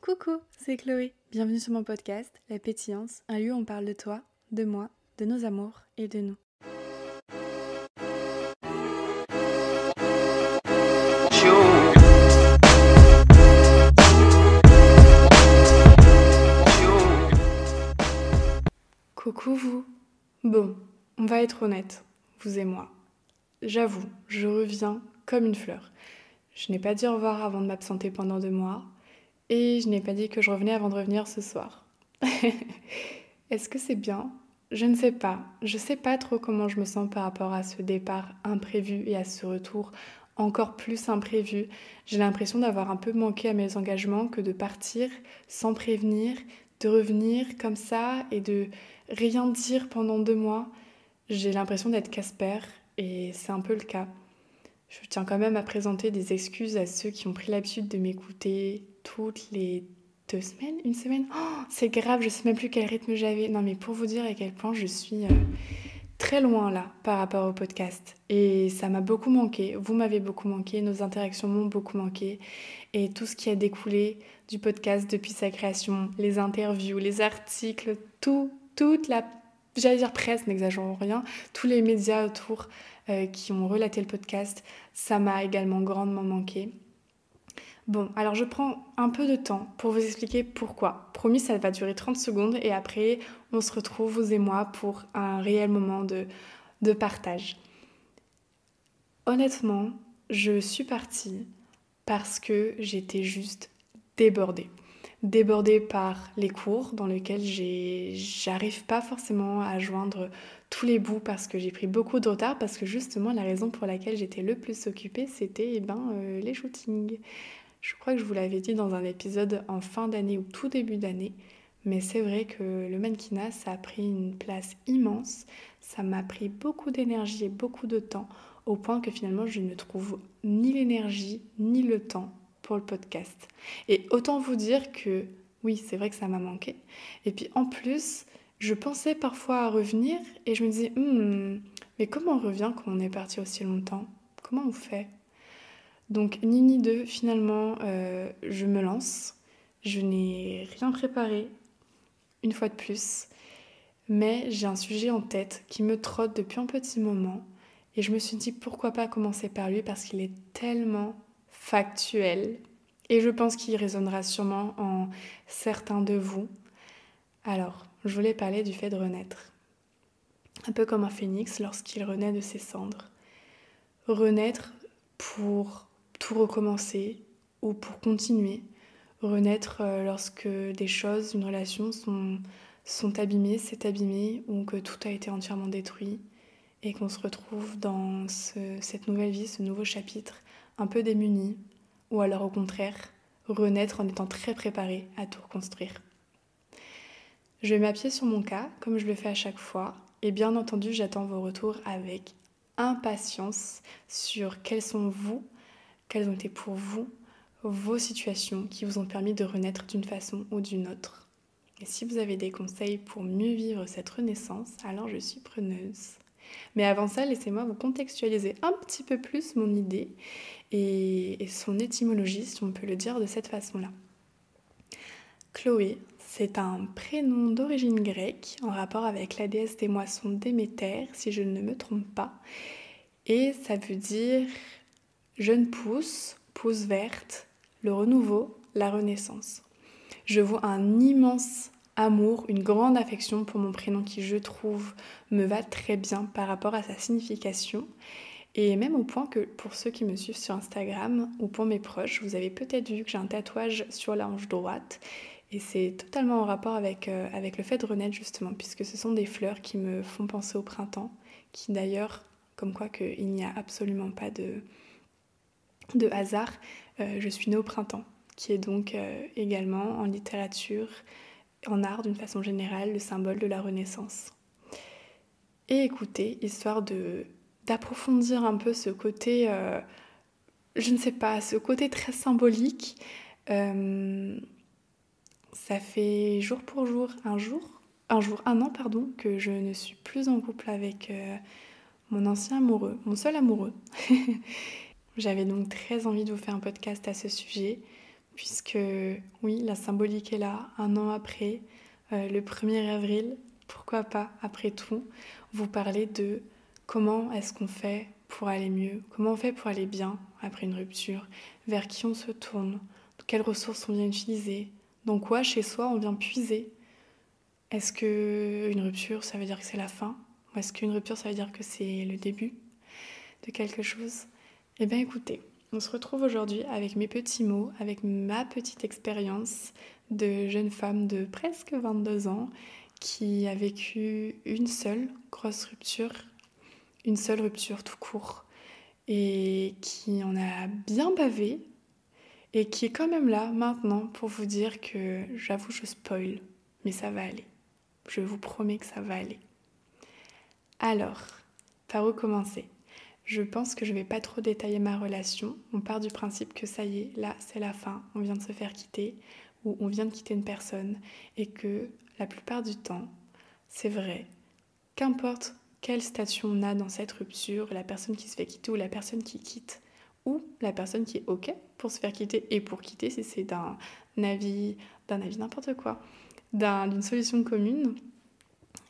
Coucou, c'est Chloé. Bienvenue sur mon podcast, La Pétillance, un lieu où on parle de toi, de moi, de nos amours et de nous. Coucou vous. Bon, on va être honnête, vous et moi. J'avoue, je reviens comme une fleur. Je n'ai pas dit au revoir avant de m'absenter pendant 2 mois. Et je n'ai pas dit que je revenais avant de revenir ce soir. Est-ce que c'est bien ? Je ne sais pas. Je sais pas trop comment je me sens par rapport à ce départ imprévu et à ce retour encore plus imprévu. J'ai l'impression d'avoir un peu manqué à mes engagements que de partir sans prévenir, de revenir comme ça et de rien dire pendant 2 mois. J'ai l'impression d'être Casper et c'est un peu le cas. Je tiens quand même à présenter des excuses à ceux qui ont pris l'habitude de m'écouter toutes les 2 semaines, une semaine. Oh, c'est grave, je sais même plus quel rythme j'avais. Non mais pour vous dire à quel point je suis très loin là par rapport au podcast. Et ça m'a beaucoup manqué, vous m'avez beaucoup manqué, nos interactions m'ont beaucoup manqué. Et tout ce qui a découlé du podcast depuis sa création, les interviews, les articles, toute la, j'allais dire presse, n'exagérons rien, tous les médias autour qui ont relaté le podcast, ça m'a également grandement manqué. Bon, alors je prends un peu de temps pour vous expliquer pourquoi. Promis, ça va durer 30 secondes et après, on se retrouve, vous et moi, pour un réel moment de partage. Honnêtement, je suis partie parce que j'étais juste débordée. Débordée par les cours dans lesquels j'arrive pas forcément à joindre tous les bouts parce que j'ai pris beaucoup de retard, parce que justement la raison pour laquelle j'étais le plus occupée c'était les shootings. Je crois que je vous l'avais dit dans un épisode en fin d'année ou tout début d'année, mais c'est vrai que le mannequinat ça a pris une place immense, ça m'a pris beaucoup d'énergie et beaucoup de temps au point que finalement je ne trouve ni l'énergie ni le temps pour le podcast. Et autant vous dire que oui, c'est vrai que ça m'a manqué. Et puis en plus, je pensais parfois à revenir et je me disais, mais comment on revient quand on est parti aussi longtemps ? Comment on fait ? Donc ni ni deux, finalement, je me lance. Je n'ai rien préparé, une fois de plus. Mais j'ai un sujet en tête qui me trotte depuis un petit moment. Et je me suis dit pourquoi pas commencer par lui parce qu'il est tellement factuel. Et je pense qu'il résonnera sûrement en certains de vous. Alors, je voulais parler du fait de renaître. Un peu comme un phénix lorsqu'il renaît de ses cendres. Renaître pour tout recommencer ou pour continuer. Renaître lorsque des choses, une relation sont abîmées, c'est abîmé ou que tout a été entièrement détruit et qu'on se retrouve dans cette nouvelle vie, ce nouveau chapitre, un peu démuni, ou alors au contraire, renaître en étant très préparé à tout reconstruire. Je vais m'appuyer sur mon cas, comme je le fais à chaque fois, et bien entendu, j'attends vos retours avec impatience sur quelles ont été pour vous, vos situations qui vous ont permis de renaître d'une façon ou d'une autre. Et si vous avez des conseils pour mieux vivre cette renaissance, alors je suis preneuse. Mais avant ça, laissez-moi vous contextualiser un petit peu plus mon idée et son étymologie, si on peut le dire de cette façon-là. Chloé, c'est un prénom d'origine grecque en rapport avec la déesse des moissons Déméter, si je ne me trompe pas. Et ça veut dire jeune pousse, pousse verte, le renouveau, la renaissance. Je vois un immense amour, une grande affection pour mon prénom qui, je trouve, me va très bien par rapport à sa signification. Et même au point que pour ceux qui me suivent sur Instagram ou pour mes proches, vous avez peut-être vu que j'ai un tatouage sur la hanche droite. Et c'est totalement en rapport avec le fait de renaître justement, puisque ce sont des fleurs qui me font penser au printemps, qui d'ailleurs, comme quoi qu'il n'y a absolument pas de hasard, je suis née au printemps, qui est donc également en littérature, en art d'une façon générale, le symbole de la Renaissance. Et écoutez, histoire d'approfondir un peu ce côté, je ne sais pas, ce côté très symbolique, ça fait jour pour jour, un an, que je ne suis plus en couple avec mon ancien amoureux, mon seul amoureux. J'avais donc très envie de vous faire un podcast à ce sujet, puisque oui, la symbolique est là, un an après, le 1er avril, pourquoi pas, après tout, vous parler de comment est-ce qu'on fait pour aller mieux, comment on fait pour aller bien après une rupture, vers qui on se tourne, quelles ressources on vient utiliser, dans quoi chez soi on vient puiser. Est-ce qu'une rupture, ça veut dire que c'est la fin? Ou est-ce qu'une rupture, ça veut dire que c'est le début de quelque chose? Eh bien écoutez, on se retrouve aujourd'hui avec mes petits mots, avec ma petite expérience de jeune femme de presque 22 ans qui a vécu une seule grosse rupture, une seule rupture tout court, et qui en a bien bavé, et qui est quand même là maintenant pour vous dire que, j'avoue, je spoil, mais ça va aller. Je vous promets que ça va aller. Alors, par où commencer? Je pense que je vais pas trop détailler ma relation. On part du principe que ça y est, là c'est la fin, on vient de se faire quitter ou on vient de quitter une personne et que la plupart du temps, c'est vrai, qu'importe quel statut on a dans cette rupture, la personne qui se fait quitter ou la personne qui quitte ou la personne qui est OK pour se faire quitter et pour quitter si c'est d'un avis n'importe quoi, d'une solution commune,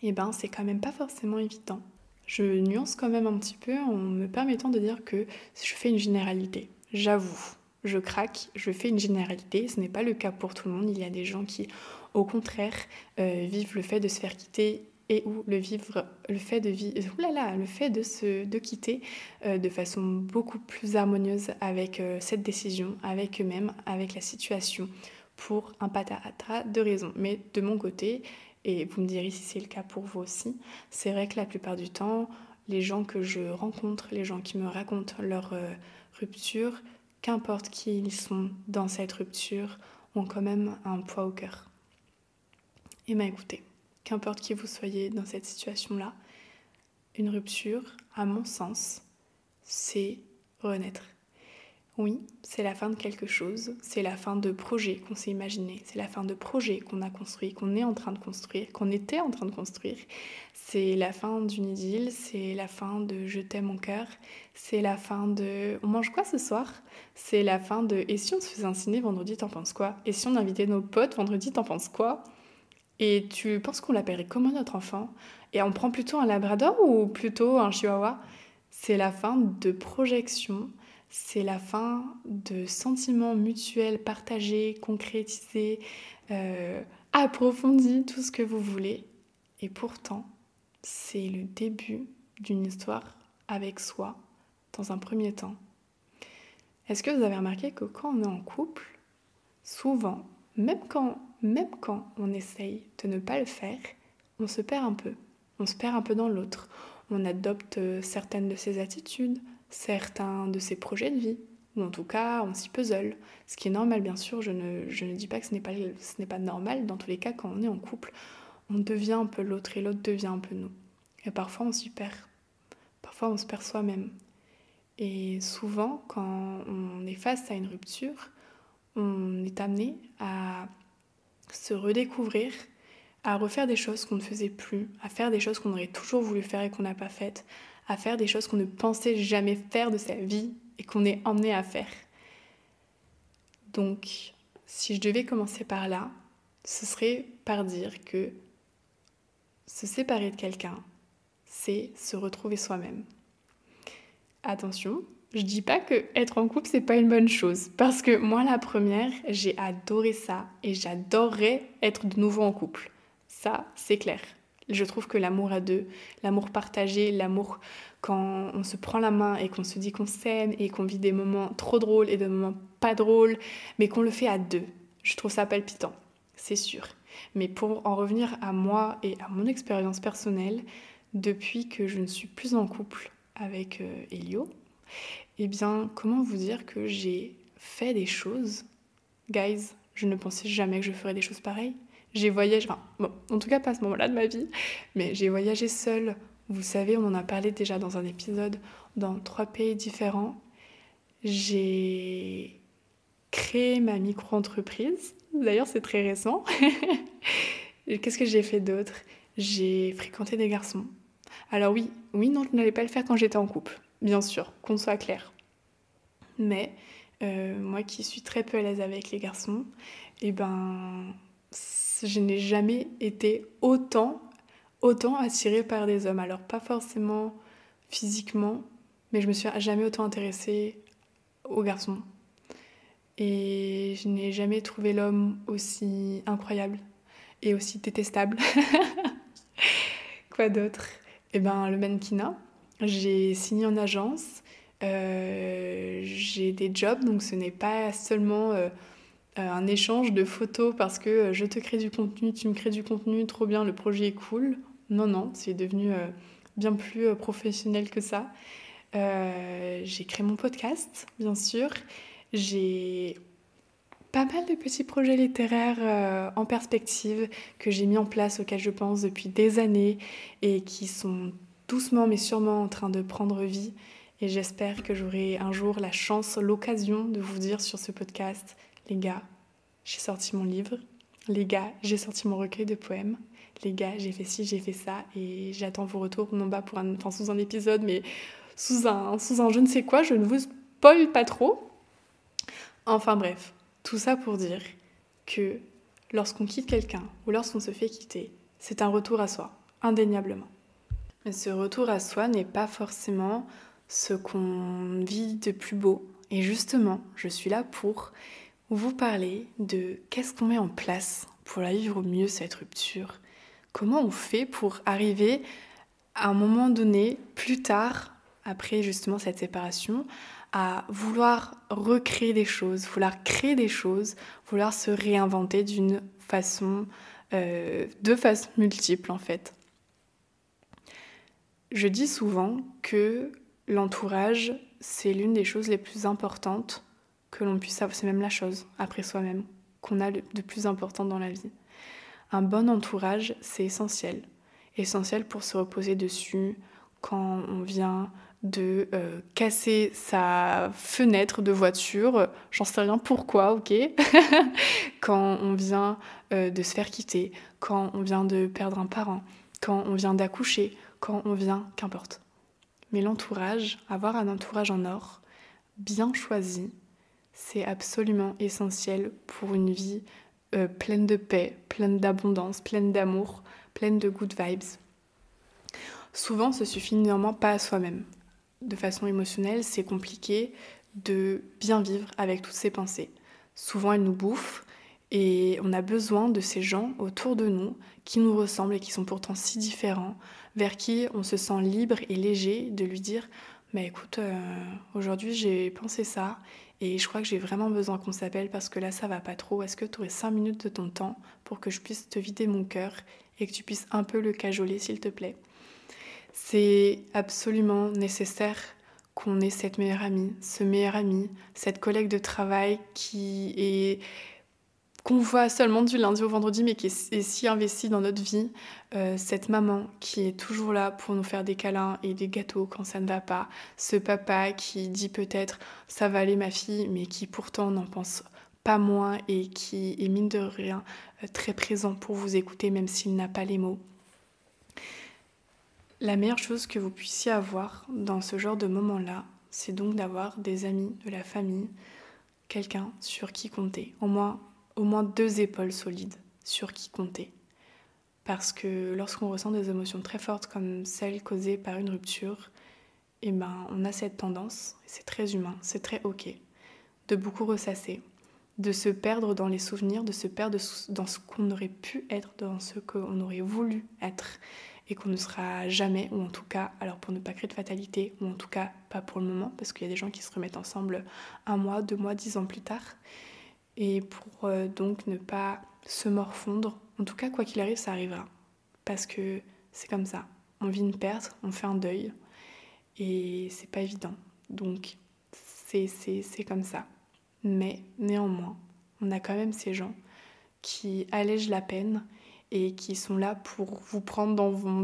et ben c'est quand même pas forcément évident. Je nuance quand même un petit peu en me permettant de dire que je fais une généralité. J'avoue, je craque, je fais une généralité. Ce n'est pas le cas pour tout le monde. Il y a des gens qui, au contraire, vivent le fait de se faire quitter et ou le fait de quitter de façon beaucoup plus harmonieuse avec cette décision, avec eux-mêmes, avec la situation, pour un patatras de raisons. Mais de mon côté, et vous me direz si c'est le cas pour vous aussi, c'est vrai que la plupart du temps, les gens que je rencontre, les gens qui me racontent leur rupture, qu'importe qui ils sont dans cette rupture, ont quand même un poids au cœur. Et bien écoutez, qu'importe qui vous soyez dans cette situation-là, une rupture, à mon sens, c'est renaître. Oui, c'est la fin de quelque chose, c'est la fin de projets qu'on s'est imaginés, c'est la fin de projets qu'on a construits, qu'on est en train de construire, qu'on était en train de construire. C'est la fin d'une idylle, c'est la fin de je t'aime mon cœur, c'est la fin de on mange quoi ce soir? C'est la fin de et si on se faisait un ciné vendredi, t'en penses quoi? Et si on invitait nos potes vendredi, t'en penses quoi? Et tu penses qu'on l'appellerait comment notre enfant? Et on prend plutôt un labrador ou plutôt un chihuahua? C'est la fin de projection, c'est la fin de sentiments mutuels partagés, concrétisés, approfondis, tout ce que vous voulez. Et pourtant, c'est le début d'une histoire avec soi, dans un premier temps. Est-ce que vous avez remarqué que quand on est en couple, souvent, même quand on essaye de ne pas le faire, on se perd un peu. On se perd un peu dans l'autre. On adopte certaines de ses attitudes, certains de ses projets de vie, ou en tout cas, on s'y puzzle. Ce qui est normal, bien sûr, je ne dis pas que ce n'est pas normal. Dans tous les cas, quand on est en couple, on devient un peu l'autre et l'autre devient un peu nous. Et parfois, on s'y perd. Parfois, on se perd soi-même. Et souvent, quand on est face à une rupture, on est amené à se redécouvrir, à refaire des choses qu'on ne faisait plus, à faire des choses qu'on aurait toujours voulu faire et qu'on n'a pas faites, à faire des choses qu'on ne pensait jamais faire de sa vie et qu'on est emmené à faire. Donc, si je devais commencer par là, ce serait par dire que se séparer de quelqu'un, c'est se retrouver soi-même. Attention, je dis pas que être en couple c'est pas une bonne chose, parce que moi la première, j'ai adoré ça et j'adorerais être de nouveau en couple. Ça, c'est clair. Je trouve que l'amour à deux, l'amour partagé, l'amour quand on se prend la main et qu'on se dit qu'on s'aime et qu'on vit des moments trop drôles et des moments pas drôles, mais qu'on le fait à deux, je trouve ça palpitant, c'est sûr. Mais pour en revenir à moi et à mon expérience personnelle, depuis que je ne suis plus en couple avec Elio, eh bien, comment vous dire que j'ai fait des choses, guys, je ne pensais jamais que je ferais des choses pareilles. J'ai voyagé, enfin, bon, en tout cas pas à ce moment-là de ma vie, mais j'ai voyagé seule. Vous savez, on en a parlé déjà dans un épisode, dans 3 pays différents. J'ai créé ma micro-entreprise. D'ailleurs, c'est très récent. Et qu'est-ce que j'ai fait d'autre? J'ai fréquenté des garçons. Alors oui, non, je n'allais pas le faire quand j'étais en couple, bien sûr, qu'on soit clair. Mais moi qui suis très peu à l'aise avec les garçons, et ben je n'ai jamais été autant attirée par des hommes. Alors pas forcément physiquement, mais je me suis jamais autant intéressée aux garçons. Et je n'ai jamais trouvé l'homme aussi incroyable et aussi détestable. Quoi d'autre? Eh ben le mannequinat. J'ai signé en agence. J'ai des jobs, donc ce n'est pas seulement un échange de photos parce que je te crée du contenu, tu me crées du contenu, trop bien, le projet est cool. Non, non, c'est devenu bien plus professionnel que ça. J'ai créé mon podcast, bien sûr. J'ai pas mal de petits projets littéraires en perspective que j'ai mis en place, auxquels je pense depuis des années et qui sont doucement mais sûrement en train de prendre vie. Et j'espère que j'aurai un jour la chance, l'occasion de vous dire sur ce podcast, les gars, j'ai sorti mon livre. Les gars, j'ai sorti mon recueil de poèmes. Les gars, j'ai fait ci, j'ai fait ça et j'attends vos retours, non pas sous un épisode, mais sous un je ne sais quoi, je ne vous spoil pas trop. Enfin bref, tout ça pour dire que lorsqu'on quitte quelqu'un ou lorsqu'on se fait quitter, c'est un retour à soi, indéniablement. Mais ce retour à soi n'est pas forcément ce qu'on vit de plus beau. Et justement, je suis là pour vous parler de qu'est-ce qu'on met en place pour la vivre au mieux, cette rupture. Comment on fait pour arriver à un moment donné, plus tard, après justement cette séparation, à vouloir recréer des choses, vouloir créer des choses, vouloir se réinventer de façon multiple en fait. Je dis souvent que l'entourage, c'est l'une des choses les plus importantes que l'on puisse avoir, c'est même la chose, après soi-même, qu'on a de plus important dans la vie. Un bon entourage, c'est essentiel. Essentiel pour se reposer dessus quand on vient de casser sa fenêtre de voiture, j'en sais rien pourquoi, ok. Quand on vient de se faire quitter, quand on vient de perdre un parent, quand on vient d'accoucher, quand on vient, qu'importe. Mais l'entourage, avoir un entourage en or, bien choisi, c'est absolument essentiel pour une vie pleine de paix, pleine d'abondance, pleine d'amour, pleine de good vibes. Souvent, ça suffit néanmoins pas à soi-même. De façon émotionnelle, c'est compliqué de bien vivre avec toutes ces pensées. Souvent, elles nous bouffent et on a besoin de ces gens autour de nous qui nous ressemblent et qui sont pourtant si différents, vers qui on se sent libre et léger de lui dire « Mais écoute, aujourd'hui j'ai pensé ça et je crois que j'ai vraiment besoin qu'on s'appelle parce que là ça va pas trop. Est-ce que tu aurais 5 minutes de ton temps pour que je puisse te vider mon cœur et que tu puisses un peu le cajoler s'il te plaît ?» C'est absolument nécessaire qu'on ait cette meilleure amie, ce meilleur ami, cette collègue de travail qu'on voit seulement du lundi au vendredi, mais qui est si investie dans notre vie, cette maman qui est toujours là pour nous faire des câlins et des gâteaux quand ça ne va pas, ce papa qui dit peut-être « ça va aller ma fille », mais qui pourtant n'en pense pas moins et qui est mine de rien très présent pour vous écouter même s'il n'a pas les mots. La meilleure chose que vous puissiez avoir dans ce genre de moment-là, c'est donc d'avoir des amis, de la famille, quelqu'un sur qui compter, au moins 2 épaules solides sur qui compter. Parce que lorsqu'on ressent des émotions très fortes comme celles causées par une rupture, eh ben, on a cette tendance, et c'est très humain, c'est très ok, de beaucoup ressasser, de se perdre dans les souvenirs, de se perdre dans ce qu'on aurait pu être, dans ce qu'on aurait voulu être et qu'on ne sera jamais, ou en tout cas, alors pour ne pas créer de fatalité, ou en tout cas pas pour le moment, parce qu'il y a des gens qui se remettent ensemble 1 mois, 2 mois, 10 ans plus tard. Et pour donc ne pas se morfondre, en tout cas quoi qu'il arrive, ça arrivera. Parce que c'est comme ça, on vit une perte, on fait un deuil, et c'est pas évident. Donc c'est comme ça. Mais néanmoins, on a quand même ces gens qui allègent la peine et qui sont là pour vous prendre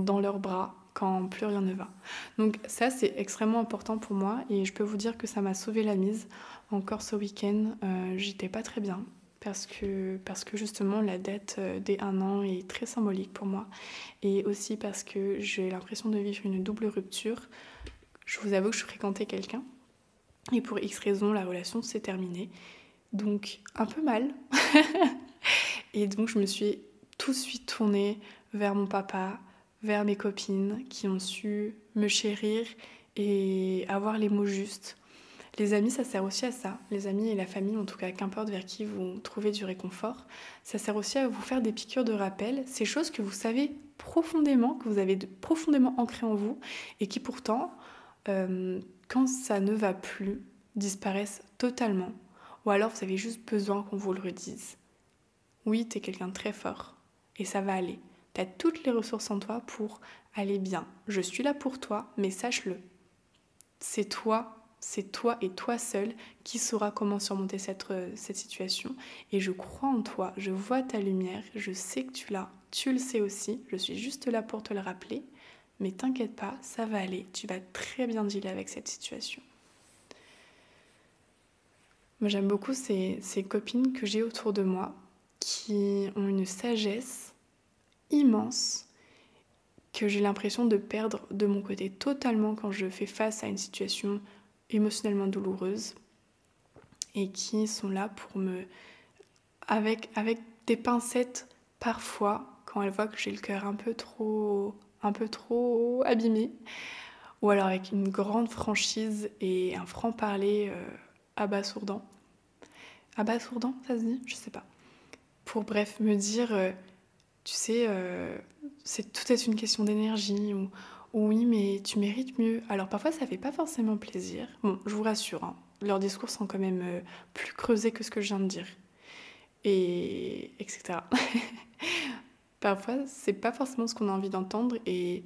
dans leurs bras quand plus rien ne va. Donc ça, c'est extrêmement important pour moi et je peux vous dire que ça m'a sauvé la mise. Encore ce week-end, j'étais pas très bien parce que justement la date des 1 an est très symbolique pour moi et aussi parce que j'ai l'impression de vivre une double rupture. Je vous avoue que je fréquentais quelqu'un Et pour X raisons, la relation s'est terminée. Donc un peu mal. Et donc je me suis tout de suite tournée vers mon papa, vers mes copines qui ont su me chérir et avoir les mots justes. Les amis, ça sert aussi à ça. Les amis et la famille, en tout cas, qu'importe vers qui vous trouvez du réconfort, ça sert aussi à vous faire des piqûres de rappel, ces choses que vous savez profondément, que vous avez profondément ancrées en vous et qui pourtant, quand ça ne va plus, disparaissent totalement. Ou alors vous avez juste besoin qu'on vous le redise. Oui, t'es quelqu'un de très fort et ça va aller. T'as toutes les ressources en toi pour aller bien. Je suis là pour toi, mais sache-le. C'est toi et toi seul qui saura comment surmonter cette situation. Et je crois en toi, je vois ta lumière, je sais que tu l'as, tu le sais aussi, je suis juste là pour te le rappeler. Mais t'inquiète pas, ça va aller, tu vas très bien dealer avec cette situation. Moi j'aime beaucoup ces copines que j'ai autour de moi qui ont une sagesse immense que j'ai l'impression de perdre de mon côté totalement quand je fais face à une situation émotionnellement douloureuse et qui sont là pour me... avec des pincettes parfois quand elles voient que j'ai le cœur un peu trop abîmé ou alors avec une grande franchise et un franc-parler abasourdant. Abasourdant, ça se dit? Je sais pas. Pour bref me dire, tu sais, tout est une question d'énergie ou oui, mais tu mérites mieux. Alors parfois ça fait pas forcément plaisir. Bon, je vous rassure, hein, leurs discours sont quand même plus creusés que ce que je viens de dire. Et etc. Parfois c'est pas forcément ce qu'on a envie d'entendre et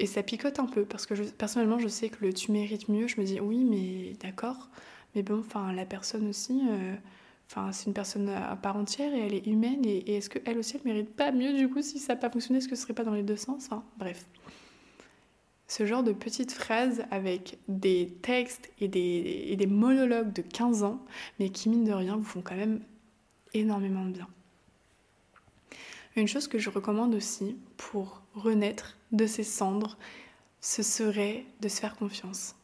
ça picote un peu parce que personnellement je sais que le tu mérites mieux, je me dis oui mais d'accord, mais bon, enfin la personne aussi, c'est une personne à part entière et elle est humaine et est-ce qu'elle aussi elle mérite pas mieux du coup si ça n'a pas fonctionné, est-ce que ce serait pas dans les deux sens, enfin bref. Ce genre de petites phrases avec des textes et des monologues de 15 ans, mais qui mine de rien vous font quand même énormément de bien. Une chose que je recommande aussi pour renaître de ses cendres, ce serait de se faire confiance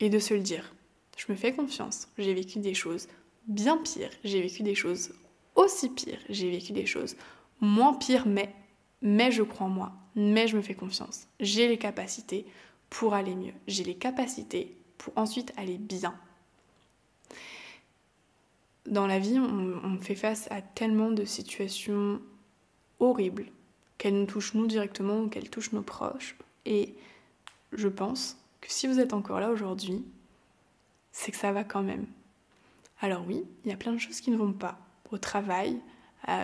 et de se le dire. Je me fais confiance, j'ai vécu des choses bien pires, j'ai vécu des choses aussi pires, j'ai vécu des choses moins pires, mais je crois en moi, mais je me fais confiance. J'ai les capacités pour aller mieux, j'ai les capacités pour ensuite aller bien. Dans la vie, on fait face à tellement de situations horribles, qu'elles nous touchent nous directement ou qu'elles touchent nos proches. Et je pense que si vous êtes encore là aujourd'hui, c'est que ça va quand même. Alors oui, il y a plein de choses qui ne vont pas. Au travail,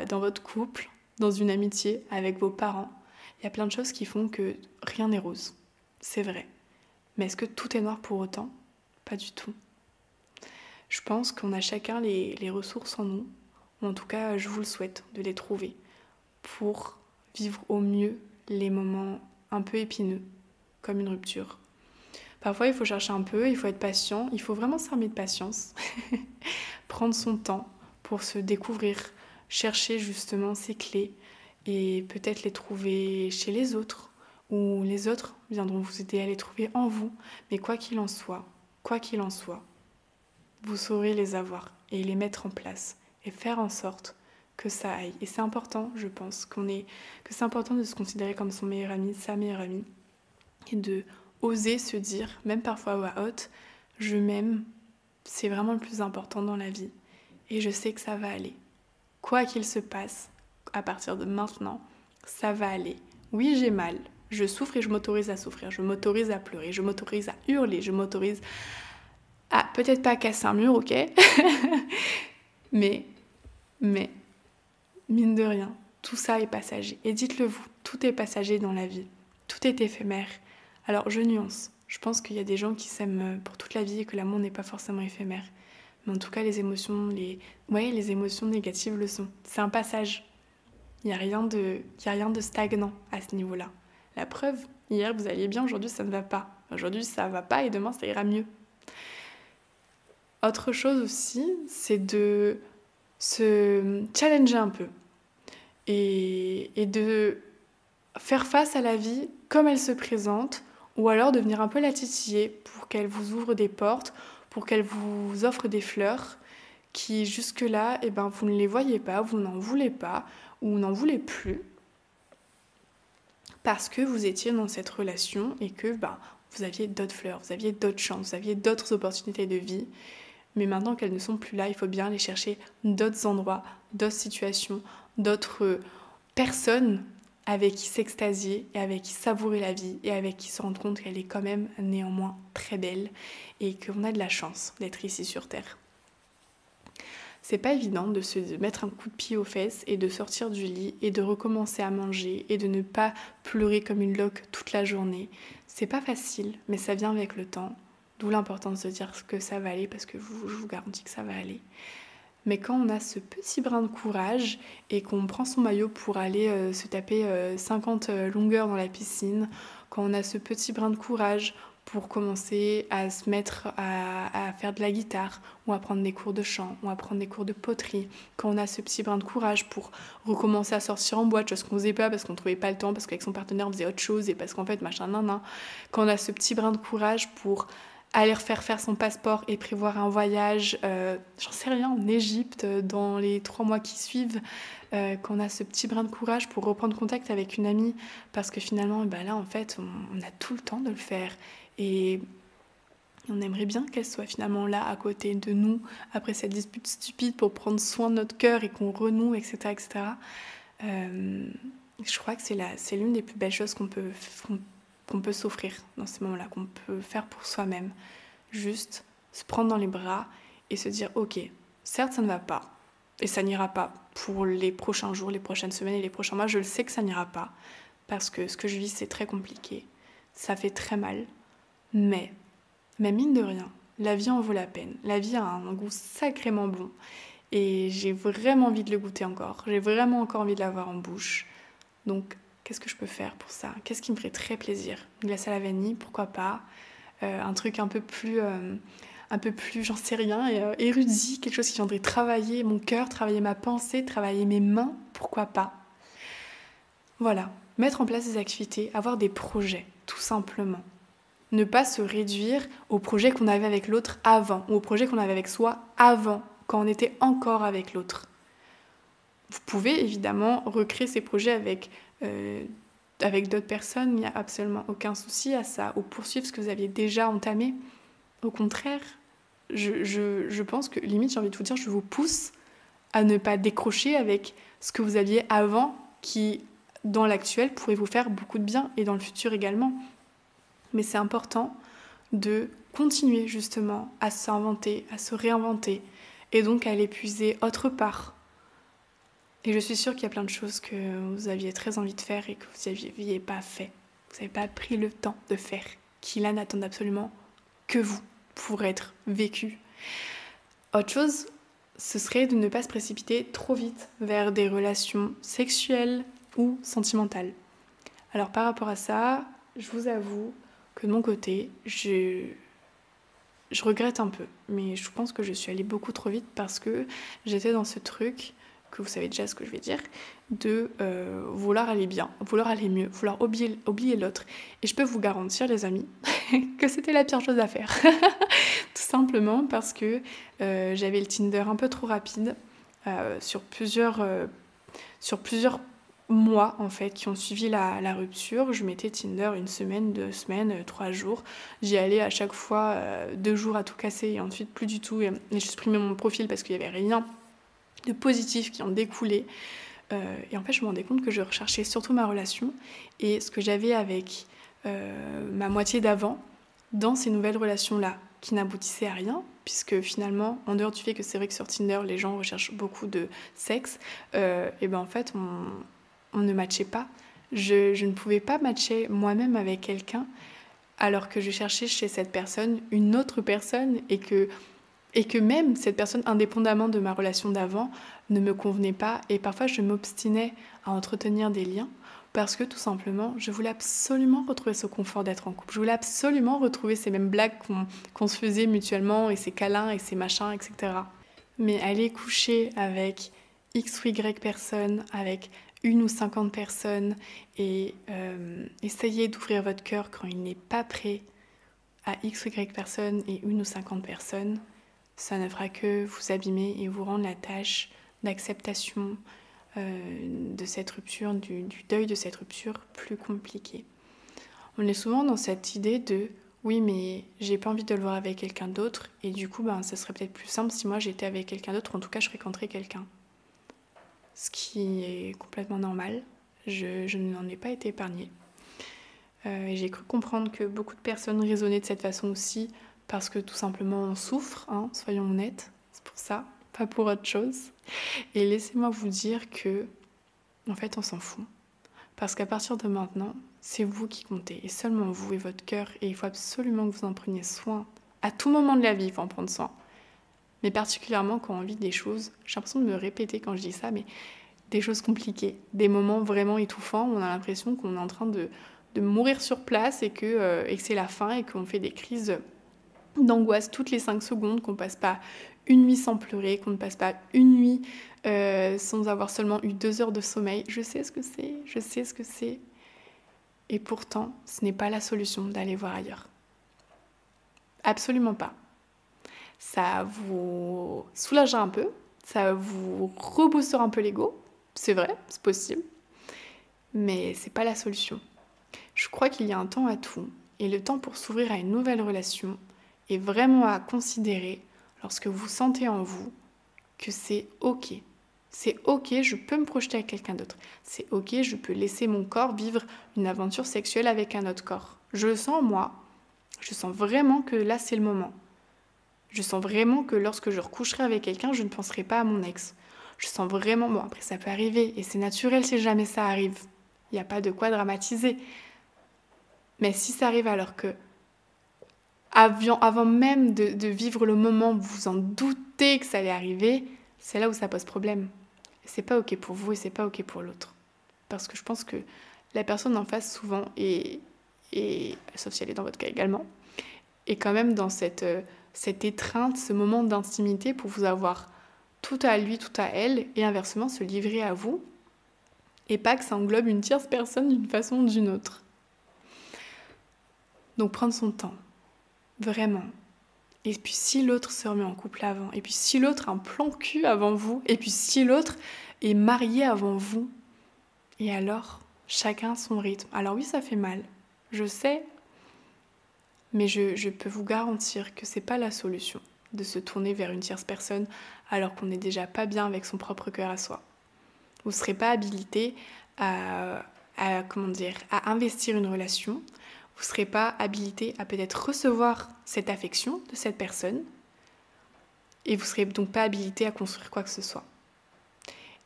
dans votre couple, dans une amitié, avec vos parents. Il y a plein de choses qui font que rien n'est rose. C'est vrai. Mais est-ce que tout est noir pour autant? Pas du tout. Je pense qu'on a chacun les ressources en nous, ou en tout cas je vous le souhaite, de les trouver, pour vivre au mieux les moments un peu épineux, comme une rupture. Parfois il faut chercher un peu, il faut être patient, il faut vraiment s'armer de patience, prendre son temps pour se découvrir, chercher justement ses clés et peut-être les trouver chez les autres, ou les autres viendront vous aider à les trouver en vous, mais quoi qu'il en soit, vous saurez les avoir et les mettre en place et faire en sorte que ça aille. Et c'est important, je pense, que c'est important de se considérer comme son meilleur ami, sa meilleure amie, et de oser se dire, même parfois à voix haute, je m'aime, c'est vraiment le plus important dans la vie. Et je sais que ça va aller. Quoi qu'il se passe, à partir de maintenant, ça va aller. Oui, j'ai mal, je souffre et je m'autorise à souffrir, je m'autorise à pleurer, je m'autorise à hurler, je m'autorise à peut-être pas casser un mur, ok. mais, mine de rien, tout ça est passager. Et dites-le vous, tout est passager dans la vie. Tout est éphémère. Alors je nuance. Je pense qu'il y a des gens qui s'aiment pour toute la vie et que l'amour n'est pas forcément éphémère. Mais en tout cas, les émotions négatives le sont. C'est un passage. Il n'y a rien de stagnant à ce niveau-là. La preuve, hier vous alliez bien, aujourd'hui ça ne va pas. Aujourd'hui ça va pas et demain ça ira mieux. Autre chose aussi, c'est de se challenger un peu et de faire face à la vie comme elle se présente ou alors de venir un peu la titiller pour qu'elle vous ouvre des portes, pour qu'elle vous offre des fleurs qui jusque-là, vous ne les voyez pas, vous n'en voulez pas ou n'en voulez plus parce que vous étiez dans cette relation et que vous aviez d'autres fleurs, vous aviez d'autres chances, vous aviez d'autres opportunités de vie. Mais maintenant qu'elles ne sont plus là, il faut bien aller chercher d'autres endroits, d'autres situations, d'autres personnes avec qui s'extasier et avec qui savourer la vie et avec qui se rendre compte qu'elle est quand même néanmoins très belle et qu'on a de la chance d'être ici sur Terre. C'est pas évident de se mettre un coup de pied aux fesses et de sortir du lit et de recommencer à manger et de ne pas pleurer comme une loque toute la journée. C'est pas facile, mais ça vient avec le temps. D'où l'importance de dire que ça va aller parce que je vous garantis que ça va aller. Mais quand on a ce petit brin de courage et qu'on prend son maillot pour aller se taper 50 longueurs dans la piscine, quand on a ce petit brin de courage pour commencer à se mettre à faire de la guitare ou à prendre des cours de chant ou à prendre des cours de poterie, quand on a ce petit brin de courage pour recommencer à sortir en boîte, chose qu'on faisait pas parce qu'on trouvait pas le temps, parce qu'avec son partenaire on faisait autre chose et parce qu'en fait machin nan, quand on a ce petit brin de courage pour aller faire son passeport et prévoir un voyage, j'en sais rien, en Égypte dans les 3 mois qui suivent, qu'on a ce petit brin de courage pour reprendre contact avec une amie, parce que finalement, là, en fait, on a tout le temps de le faire. Et on aimerait bien qu'elle soit finalement là, à côté de nous, après cette dispute stupide, pour prendre soin de notre cœur et qu'on renoue, etc., etc. Je crois que c'est l'une des plus belles choses qu'on peut s'offrir dans ces moments-là, qu'on peut faire pour soi-même. Juste se prendre dans les bras et se dire « Ok, certes ça ne va pas, et ça n'ira pas pour les prochains jours, les prochaines semaines et les prochains mois. Je le sais que ça n'ira pas, parce que ce que je vis c'est très compliqué, ça fait très mal. Mais mine de rien, la vie en vaut la peine. La vie a un goût sacrément bon. Et j'ai vraiment envie de le goûter encore. J'ai vraiment encore envie de l'avoir en bouche. Donc, qu'est-ce que je peux faire pour ça ? Qu'est-ce qui me ferait très plaisir ? Une glace à la vanille, pourquoi pas ? Un truc un peu plus, j'en sais rien, érudit, quelque chose qui viendrait travailler mon cœur, travailler ma pensée, travailler mes mains, pourquoi pas ? Voilà, mettre en place des activités, avoir des projets, tout simplement. Ne pas se réduire au projet qu'on avait avec l'autre avant, ou au projet qu'on avait avec soi avant, quand on était encore avec l'autre. Vous pouvez évidemment recréer ces projets avec d'autres personnes, il n'y a absolument aucun souci à ça, ou poursuivre ce que vous aviez déjà entamé. Au contraire, je pense que, limite, j'ai envie de vous dire, je vous pousse à ne pas décrocher avec ce que vous aviez avant, qui, dans l'actuel, pourrait vous faire beaucoup de bien, et dans le futur également. Mais c'est important de continuer justement à s'inventer, à se réinventer, et donc à l'épuiser autre part. Et je suis sûre qu'il y a plein de choses que vous aviez très envie de faire et que vous n'aviez pas fait. Vous n'avez pas pris le temps de faire, qui là n'attendent absolument que vous pour être vécu. Autre chose, ce serait de ne pas se précipiter trop vite vers des relations sexuelles ou sentimentales. Alors par rapport à ça, je vous avoue que de mon côté, je regrette un peu, mais je pense que je suis allée beaucoup trop vite parce que j'étais dans ce truc, que vous savez déjà ce que je vais dire, de vouloir aller bien, vouloir aller mieux, vouloir oublier l'autre. Et je peux vous garantir, les amis, que c'était la pire chose à faire. Tout simplement parce que j'avais le Tinder un peu trop rapide sur plusieurs mois en fait qui ont suivi la rupture. Je mettais Tinder 1 semaine, 2 semaines, 3 jours. J'y allais à chaque fois 2 jours à tout casser et ensuite plus du tout. Et je supprimais mon profil parce qu'il n'y avait rien de positif qui en découlait. Et en fait, je me rendais compte que je recherchais surtout ma relation et ce que j'avais avec ma moitié d'avant dans ces nouvelles relations-là qui n'aboutissaient à rien, puisque finalement, en dehors du fait que c'est vrai que sur Tinder, les gens recherchent beaucoup de sexe, et en fait, on ne matchait pas. Je ne pouvais pas matcher moi-même avec quelqu'un alors que je cherchais chez cette personne une autre personne et que même cette personne, indépendamment de ma relation d'avant, ne me convenait pas. Et parfois, je m'obstinais à entretenir des liens parce que tout simplement, je voulais absolument retrouver ce confort d'être en couple. Je voulais absolument retrouver ces mêmes blagues qu'on se faisait mutuellement et ces câlins et ces machins, etc. Mais aller coucher avec X ou Y personnes, avec 1 ou 50 personnes et essayer d'ouvrir votre cœur quand il n'est pas prêt à X ou Y personnes et 1 ou 50 personnes, ça ne fera que vous abîmer et vous rendre la tâche d'acceptation de cette rupture, du deuil de cette rupture plus compliquée. On est souvent dans cette idée de oui, mais j'ai pas envie de le voir avec quelqu'un d'autre et du coup, ça serait peut-être plus simple si moi j'étais avec quelqu'un d'autre, en tout cas je fréquenterais quelqu'un. Ce qui est complètement normal, je n'en ai pas été épargnée. Et j'ai cru comprendre que beaucoup de personnes raisonnaient de cette façon aussi parce que tout simplement on souffre, soyons honnêtes, c'est pour ça, pas pour autre chose. Et laissez-moi vous dire que, en fait, on s'en fout. Parce qu'à partir de maintenant, c'est vous qui comptez, et seulement vous et votre cœur, et il faut absolument que vous en preniez soin. À tout moment de la vie, il faut en prendre soin. Mais particulièrement quand on vit des choses, j'ai l'impression de me répéter quand je dis ça, mais des choses compliquées, des moments vraiment étouffants où on a l'impression qu'on est en train de mourir sur place et que c'est la fin et qu'on fait des crises d'angoisse toutes les 5 secondes, qu'on ne passe pas une nuit sans pleurer, qu'on ne passe pas une nuit sans avoir seulement eu 2 heures de sommeil. Je sais ce que c'est. Et pourtant, ce n'est pas la solution d'aller voir ailleurs. Absolument pas. Ça vous soulagera un peu, ça vous reboostera un peu l'ego, c'est vrai, c'est possible, mais c'est pas la solution. Je crois qu'il y a un temps à tout, et le temps pour s'ouvrir à une nouvelle relation est vraiment à considérer lorsque vous sentez en vous que c'est ok. C'est ok, je peux me projeter avec quelqu'un d'autre. C'est ok, je peux laisser mon corps vivre une aventure sexuelle avec un autre corps. Je le sens moi, je sens vraiment que là c'est le moment. Je sens vraiment que lorsque je recoucherai avec quelqu'un, je ne penserai pas à mon ex. Je sens vraiment... Bon, après ça peut arriver, et c'est naturel si jamais ça arrive. Il n'y a pas de quoi dramatiser. Mais si ça arrive alors que, avant même de vivre le moment où vous vous en doutez que ça allait arriver, c'est là où ça pose problème. C'est pas ok pour vous et c'est pas ok pour l'autre. Parce que je pense que la personne en face souvent, et sauf si elle est dans votre cas également, est quand même dans cette étreinte, ce moment d'intimité pour vous avoir tout à lui, tout à elle, et inversement se livrer à vous, et pas que ça englobe une tierce personne d'une façon ou d'une autre. Donc prendre son temps, vraiment. Et puis si l'autre se remet en couple avant, et puis si l'autre a un plan cul avant vous, et puis si l'autre est marié avant vous, et alors, chacun son rythme. Alors oui, ça fait mal, je sais, mais je peux vous garantir que c'est pas la solution de se tourner vers une tierce personne alors qu'on n'est déjà pas bien avec son propre cœur à soi. Vous ne serez pas habilité à investir une relation. Vous ne serez pas habilité à peut-être recevoir cette affection de cette personne. Et vous ne serez donc pas habilité à construire quoi que ce soit.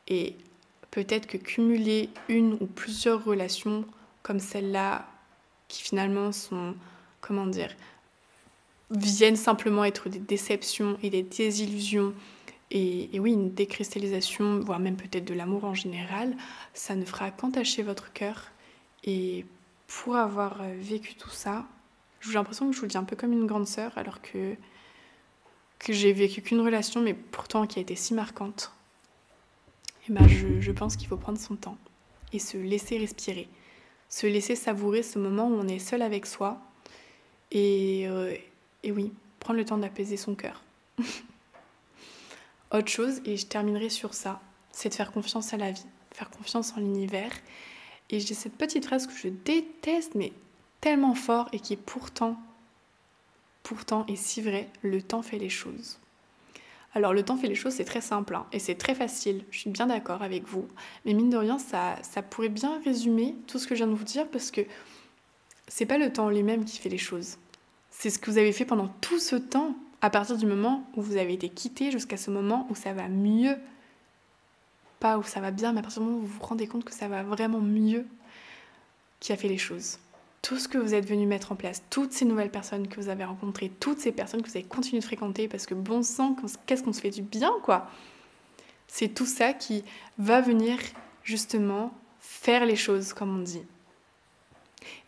Et peut-être que cumuler une ou plusieurs relations comme celle-là, qui finalement sont, viennent simplement être des déceptions et des désillusions, et oui, une décristallisation, voire même peut-être de l'amour en général, ça ne fera qu'entacher votre cœur. Et pour avoir vécu tout ça, j'ai l'impression que je vous le dis un peu comme une grande sœur, alors que j'ai vécu qu'une relation, mais pourtant qui a été si marquante. Et je pense qu'il faut prendre son temps et se laisser respirer, se laisser savourer ce moment où on est seul avec soi, et oui, prendre le temps d'apaiser son cœur. Autre chose, et je terminerai sur ça, c'est de faire confiance à la vie, faire confiance en l'univers. Et j'ai cette petite phrase que je déteste, mais tellement fort, et qui est pourtant est si vrai, le temps fait les choses. Alors le temps fait les choses, c'est très simple, et c'est très facile, je suis bien d'accord avec vous, mais mine de rien, ça pourrait bien résumer tout ce que je viens de vous dire, parce que c'est pas le temps lui-même qui fait les choses. C'est ce que vous avez fait pendant tout ce temps, à partir du moment où vous avez été quitté jusqu'à ce moment où ça va mieux. Pas où ça va bien, mais à partir du moment où vous vous rendez compte que ça va vraiment mieux, qui a fait les choses. Tout ce que vous êtes venu mettre en place, toutes ces nouvelles personnes que vous avez rencontrées, toutes ces personnes que vous avez continué de fréquenter, parce que bon sang, qu'est-ce qu'on se fait du bien, quoi. C'est tout ça qui va venir justement faire les choses, comme on dit.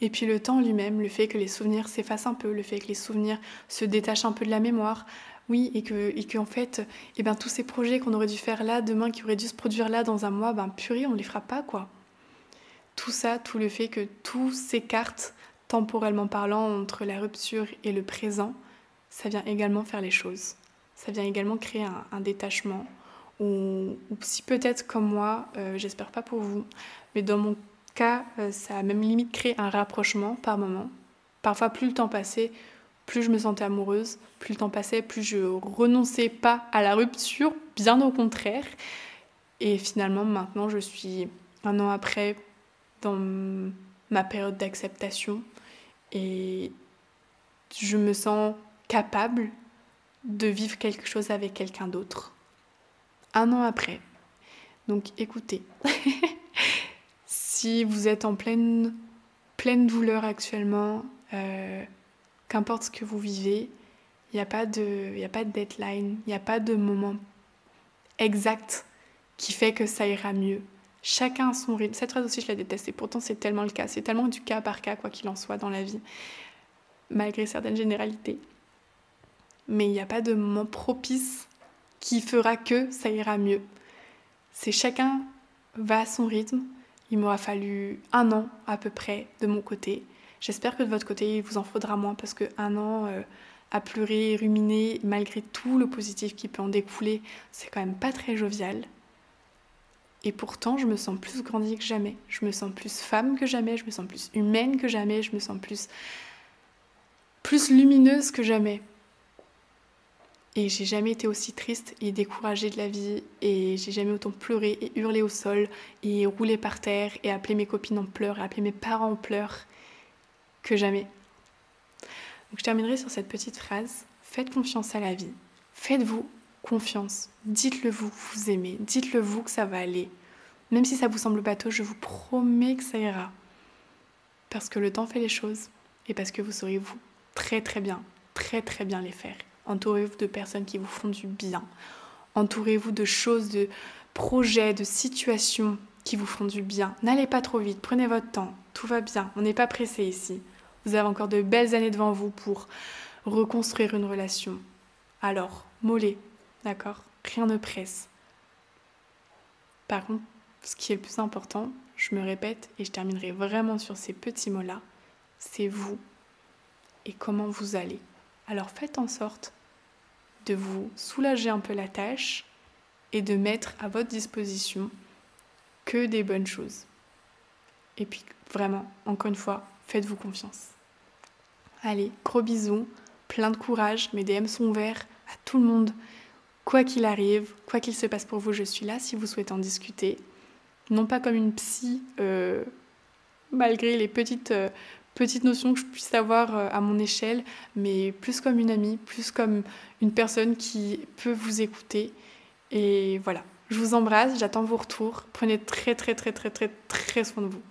Et puis le temps lui-même, le fait que les souvenirs s'effacent un peu, le fait que les souvenirs se détachent un peu de la mémoire, oui, et qu'en fait, tous ces projets qu'on aurait dû faire là, demain, qui auraient dû se produire là dans un mois, purée, on les fera pas, quoi. Tout ça, tout le fait que tout s'écarte, temporellement parlant, entre la rupture et le présent, ça vient également faire les choses. Ça vient également créer un détachement. Ou si peut-être comme moi, j'espère pas pour vous, mais dans mon cas, ça a même limite créé un rapprochement par moment. Parfois, plus le temps passait, plus je me sentais amoureuse, plus le temps passait, plus je renonçais pas à la rupture, bien au contraire. Et finalement, maintenant, je suis 1 an après dans ma période d'acceptation et je me sens capable de vivre quelque chose avec quelqu'un d'autre. 1 an après. Donc écoutez, si vous êtes en pleine douleur actuellement, qu'importe ce que vous vivez, il n'y a pas de deadline, il n'y a pas de moment exact qui fait que ça ira mieux. Chacun a son rythme. Cette phrase aussi, je la déteste. Et pourtant, c'est tellement le cas. C'est tellement du cas par cas, quoi qu'il en soit, dans la vie, malgré certaines généralités. Mais il n'y a pas de moment propice qui fera que ça ira mieux. C'est chacun va à son rythme. Il m'aura fallu 1 an à peu près de mon côté. J'espère que de votre côté, il vous en faudra moins parce que 1 an à pleurer, ruminer, malgré tout le positif qui peut en découler, c'est quand même pas très jovial. Et pourtant, je me sens plus grandie que jamais. Je me sens plus femme que jamais, je me sens plus humaine que jamais, je me sens plus lumineuse que jamais. Et j'ai jamais été aussi triste et découragée de la vie, et j'ai jamais autant pleuré et hurlé au sol et roulé par terre et appelé mes copines en pleurs et appelé mes parents en pleurs que jamais. Donc je terminerai sur cette petite phrase. Faites confiance à la vie. Faites-vous confiance. Dites-le vous, vous aimez. Dites-le vous que ça va aller. Même si ça vous semble bateau, je vous promets que ça ira. Parce que le temps fait les choses et parce que vous saurez vous très très bien les faire. Entourez-vous de personnes qui vous font du bien. Entourez-vous de choses, de projets, de situations qui vous font du bien. N'allez pas trop vite, prenez votre temps. Tout va bien, on n'est pas pressé ici. Vous avez encore de belles années devant vous pour reconstruire une relation. Alors, mollet, d'accord ? Rien ne presse. Par contre, ce qui est le plus important, je me répète et je terminerai vraiment sur ces petits mots-là, c'est vous et comment vous allez. Alors faites en sorte de vous soulager un peu la tâche et de mettre à votre disposition que des bonnes choses. Et puis vraiment, encore une fois, faites-vous confiance. Allez, gros bisous, plein de courage, mes DM sont ouverts à tout le monde. Quoi qu'il arrive, quoi qu'il se passe pour vous, je suis là si vous souhaitez en discuter. Non pas comme une psy, malgré les petites notions que je puisse avoir à mon échelle, mais plus comme une amie, plus comme une personne qui peut vous écouter. Et voilà, je vous embrasse, j'attends vos retours. Prenez très soin de vous.